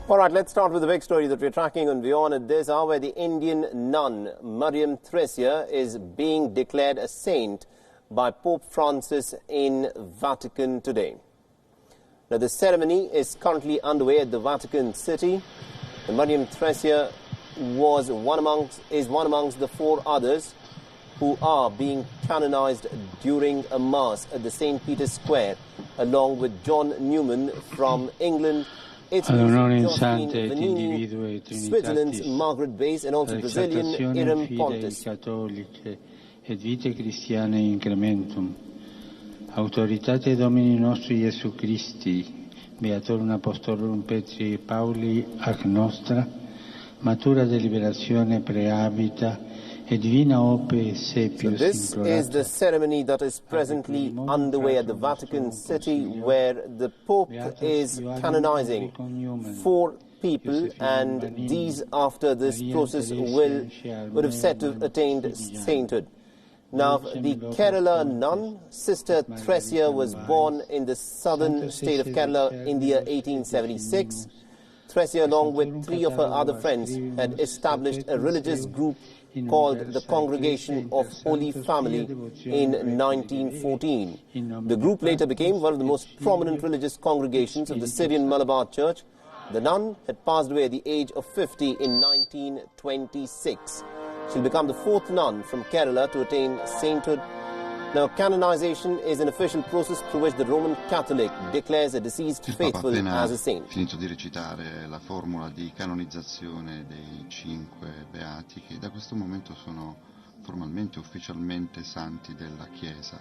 All right, let's start with the big story that we're tracking on WION at this hour, where the Indian nun, Mariam Thresia, is being declared a saint by Pope Francis in Vatican today. Now, the ceremony is currently underway at the Vatican City. The Mariam Thresia is one amongst the four others who are being canonized during a mass at the St. Peter's Square, along with John Newman from England, Italy's Josephine Vanini, Switzerland's Margaret Bass, and also Brazilian Mariam Pontes. Et vitae Christianae incrementum. Autoritate Domini nostri Iesu Christi, Beatorum Apostolorum Petri Pauli ac nostra, matura deliberazione preabita, et divina ope sepius. So this is the ceremony that is presently underway at the Vatican City, where the Pope is canonizing four people, and these, after this process, would have said to have attained sainthood. Now, the Kerala nun, Sister Thresia, was born in the southern state of Kerala in the year 1876. Thresia, along with three of her other friends, had established a religious group called the Congregation of Holy Family in 1914. The group later became one of the most prominent religious congregations of the Syrian Malabar Church. The nun had passed away at the age of 50 in 1926. She'll become the fourth nun from Kerala to attain sainthood. Now, canonization is an official process through which the Roman Catholic declares a deceased faithful as a saint. Finito di recitare la formula di canonizzazione dei 5 beati, che da questo momento sono formalmente, ufficialmente santi della Chiesa.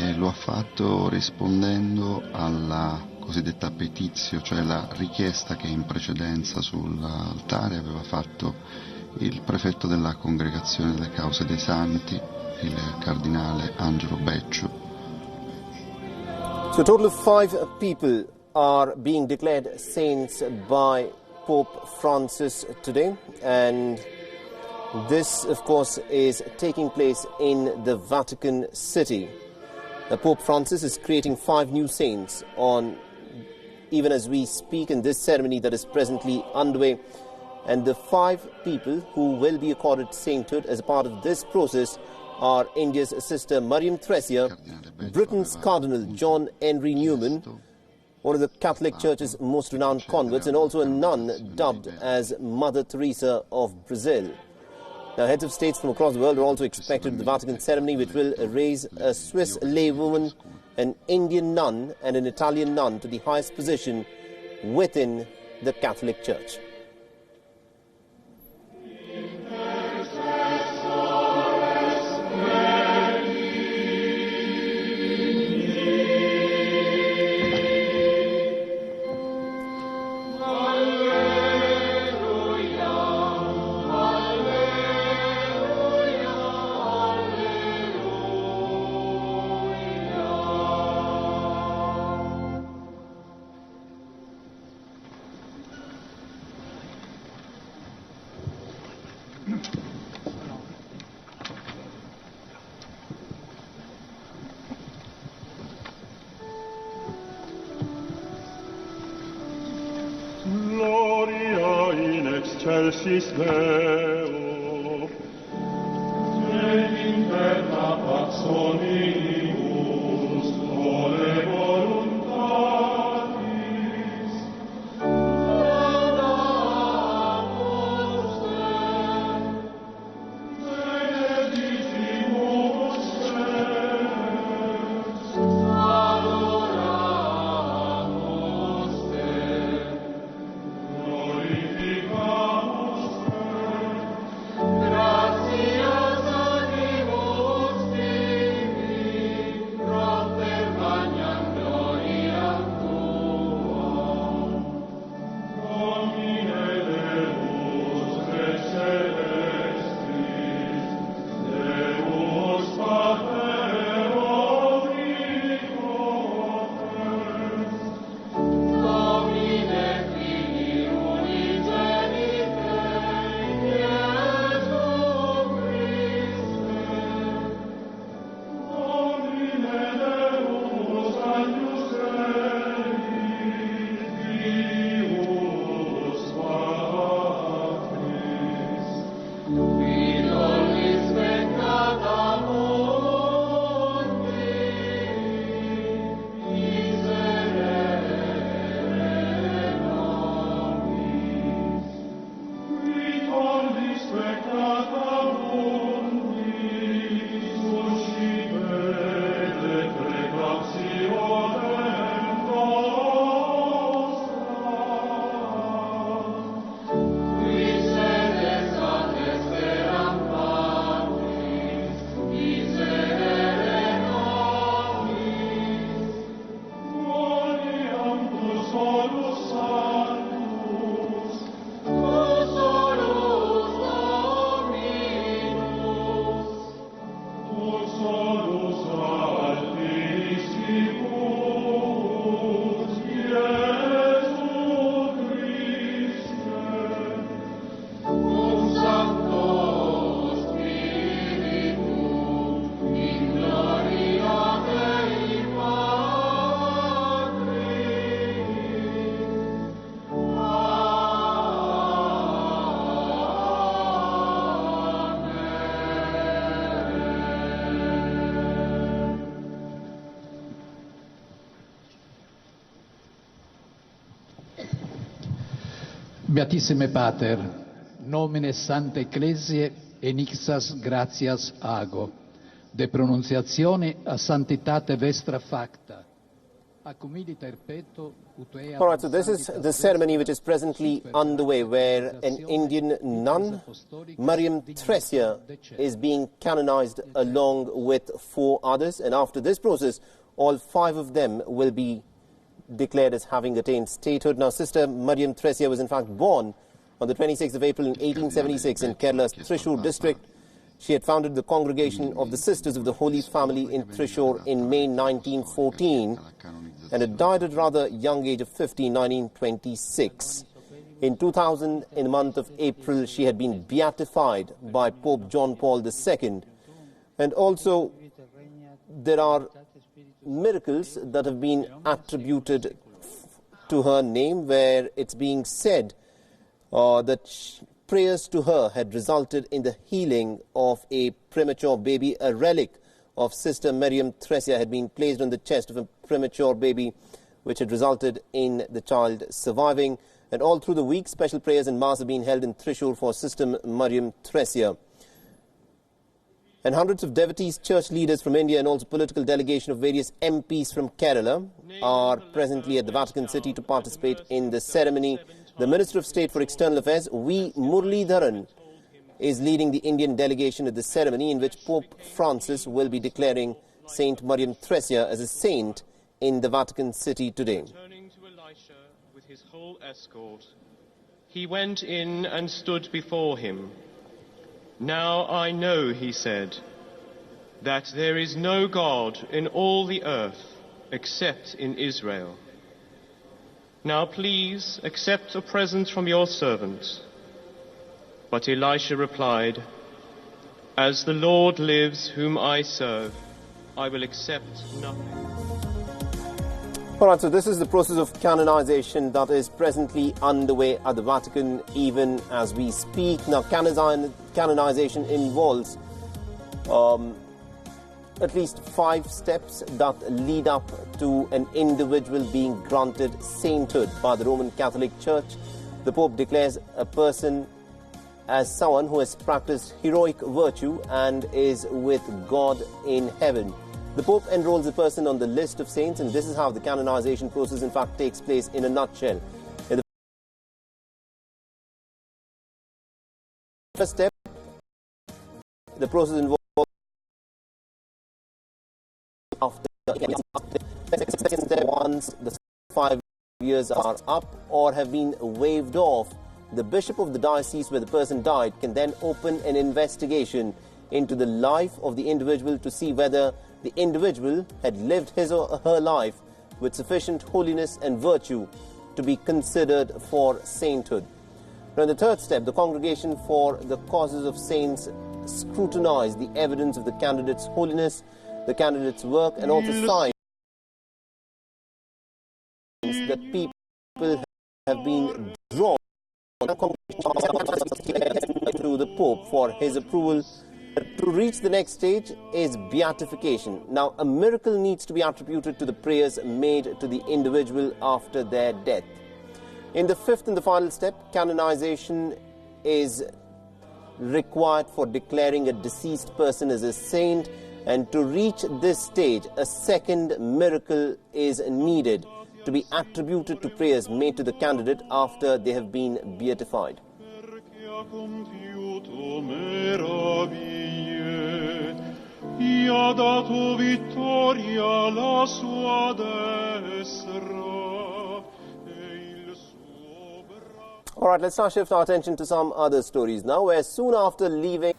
E lo ha fatto rispondendo alla cosiddetta petitio, cioè la richiesta che in precedenza sull'altare aveva fatto il prefetto della Congregazione delle Cause dei Santi, il cardinale Angelo Becciu. So a total of 5 people are being declared saints by Pope Francis today, and this, of course, is taking place in the Vatican City. Pope Francis is creating 5 new saints even as we speak in this ceremony that is presently underway. And the 5 people who will be accorded sainthood as a part of this process are India's Sister Mariam Thresia, Britain's Cardinal John Henry Newman, one of the Catholic Church's most renowned converts, and also a nun dubbed as Mother Teresa of Brazil. Now, heads of states from across the world are also expected at the Vatican ceremony, which will raise a Swiss laywoman, an Indian nun, and an Italian nun to the highest position within the Catholic Church. Gloria in excelsis Deo, et in terra pax omnibus, vole voluntatis, laudamus te, benedicimus te, adoramus te, glorificamus te, gratias animus tibi. Beatissime Pater, nomine Sanctae Ecclesiae enixas gratias ago, de pronunciatione a sanctitate vestra facta. All right, so this is the ceremony which is presently underway, where an Indian nun, Mariam Thresia, is being canonized along with 4 others. And after this process, all 5 of them will be declared as having attained statehood. Now, Sister Mariam Thresia was in fact born on the 26th of April in 1876 in Kerala's Thrissur district. She had founded the Congregation of the Sisters of the Holy Family in Thrissur in May 1914 and had died at a rather young age of 50 in 1926. In 2000, in the month of April, she had been beatified by Pope John Paul II. And also, there are miracles that have been attributed to her name, where it's being said that prayers to her had resulted in the healing of a premature baby. A relic of Sister Mariam Thresia had been placed on the chest of a premature baby, which had resulted in the child surviving. And all through the week, special prayers and mass have been held in Thrissur for Sister Mariam Thresia. And hundreds of devotees, church leaders from India and also political delegation of various MPs from Kerala are presently at the Vatican City to participate in the ceremony. The Minister of State for External Affairs, V. Muralidharan, is leading the Indian delegation at the ceremony, in which Pope Francis will be declaring Saint Mariam Thresia as a saint in the Vatican City today. Turning to Elisha with his whole escort, he went in and stood before him. Now I know, he said, that there is no God in all the earth except in Israel. Now please accept a present from your servant. But Elisha replied, As the Lord lives whom I serve, I will accept nothing. All right, so this is the process of canonization that is presently underway at the Vatican even as we speak. Now, canonization involves at least 5 steps that lead up to an individual being granted sainthood by the Roman Catholic Church. The Pope declares a person as someone who has practiced heroic virtue and is with God in heaven. The Pope enrolls a person on the list of saints, and this is how the canonization process in fact takes place in a nutshell. In the first step, the process involves after the second step, once the 5 years are up or have been waived off, the bishop of the diocese where the person died can then open an investigation into the life of the individual to see whether the individual had lived his or her life with sufficient holiness and virtue to be considered for sainthood. Now, in the third step, the Congregation for the Causes of Saints scrutinize the evidence of the candidate's holiness, the candidate's work, and also signs that people have been drawn to the Pope for his approval. To reach the next stage is beatification. Now, a miracle needs to be attributed to the prayers made to the individual after their death. In the fifth and the final step, canonization is required for declaring a deceased person as a saint, and to reach this stage, a second miracle is needed to be attributed to prayers made to the candidate after they have been beatified. All right, let's now shift our attention to some other stories now, where soon after leaving